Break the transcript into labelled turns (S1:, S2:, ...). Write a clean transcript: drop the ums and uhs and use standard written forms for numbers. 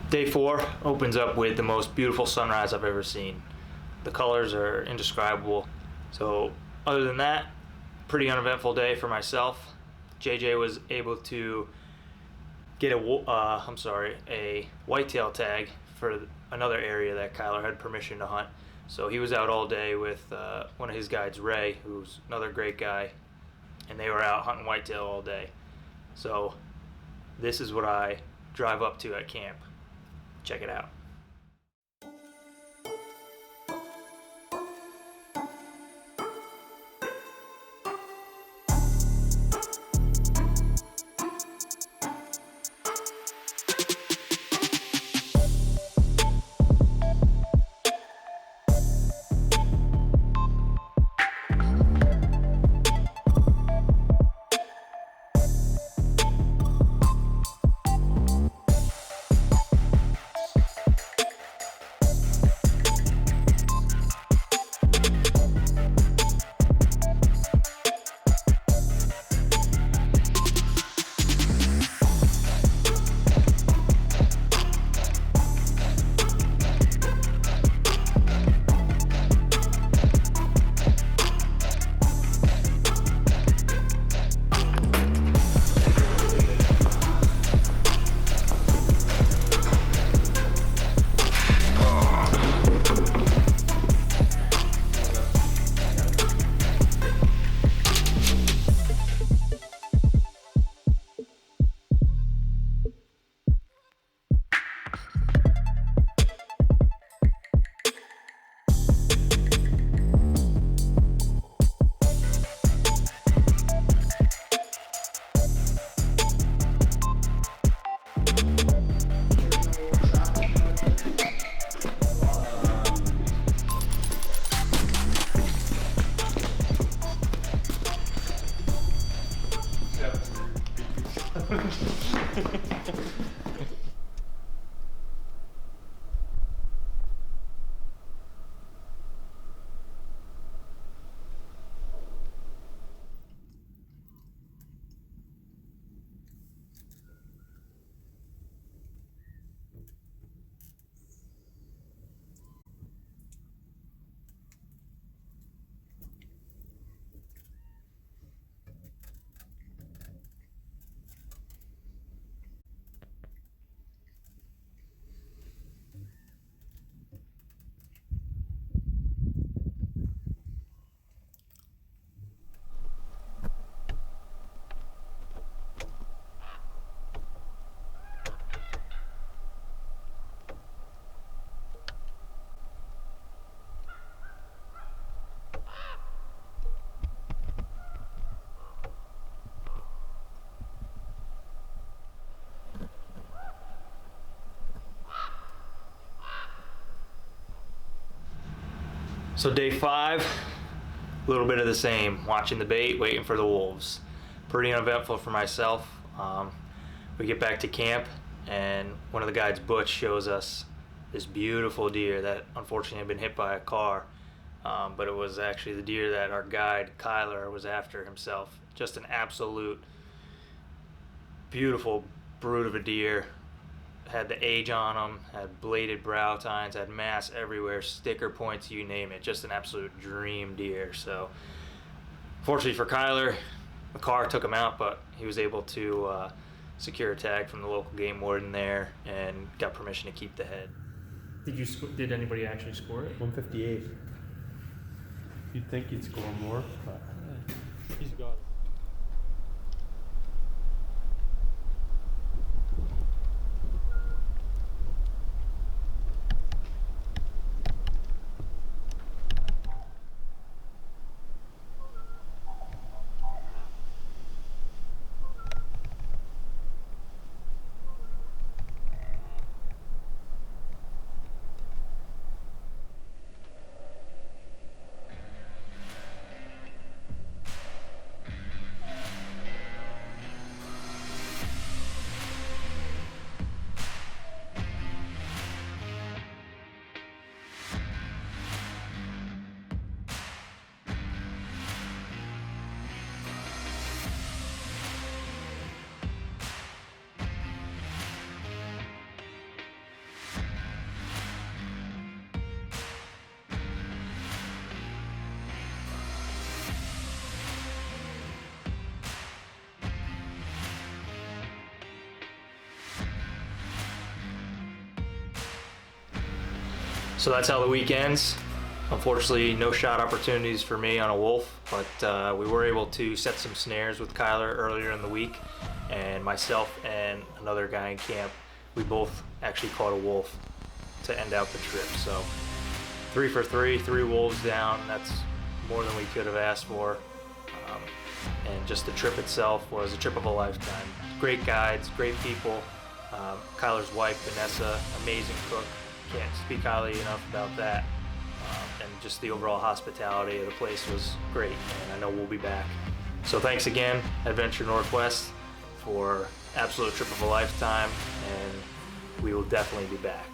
S1: Day 4 opens up with the most beautiful sunrise I've ever seen. The colors are indescribable. So other than that, pretty uneventful day for myself. JJ was able to get a whitetail tag for another area that Kyler had permission to hunt. So he was out all day with one of his guides, Ray, who's another great guy, and they were out hunting whitetail all day. So this is what I drive up to at camp. Check it out. So day 5, a little bit of the same, watching the bait, waiting for the wolves. Pretty uneventful for myself. We get back to camp and one of the guides, Butch, shows us this beautiful deer that unfortunately had been hit by a car, but it was actually the deer that our guide, Kyler, was after himself. Just an absolute beautiful brute of a deer. Had the age on them, had bladed brow tines, had mass everywhere, sticker points, you name it. Just an absolute dream deer. So fortunately for Kyler, the car took him out, but he was able to secure a tag from the local game warden there and got permission to keep the head.
S2: Did anybody actually score it?
S3: 158. You'd think he'd score more, but he's got it.
S1: So that's how the week ends. Unfortunately, no shot opportunities for me on a wolf, but we were able to set some snares with Kyler earlier in the week, and myself and another guy in camp, we both actually caught a wolf to end out the trip. So 3 for 3, 3 wolves down. That's more than we could have asked for. And just the trip itself was a trip of a lifetime. Great guides, great people. Kyler's wife, Vanessa, amazing cook. Can't speak highly enough about that. And just the overall hospitality of the place was great, and I know we'll be back. So thanks again, Adventure Northwest, for absolute trip of a lifetime, and we will definitely be back.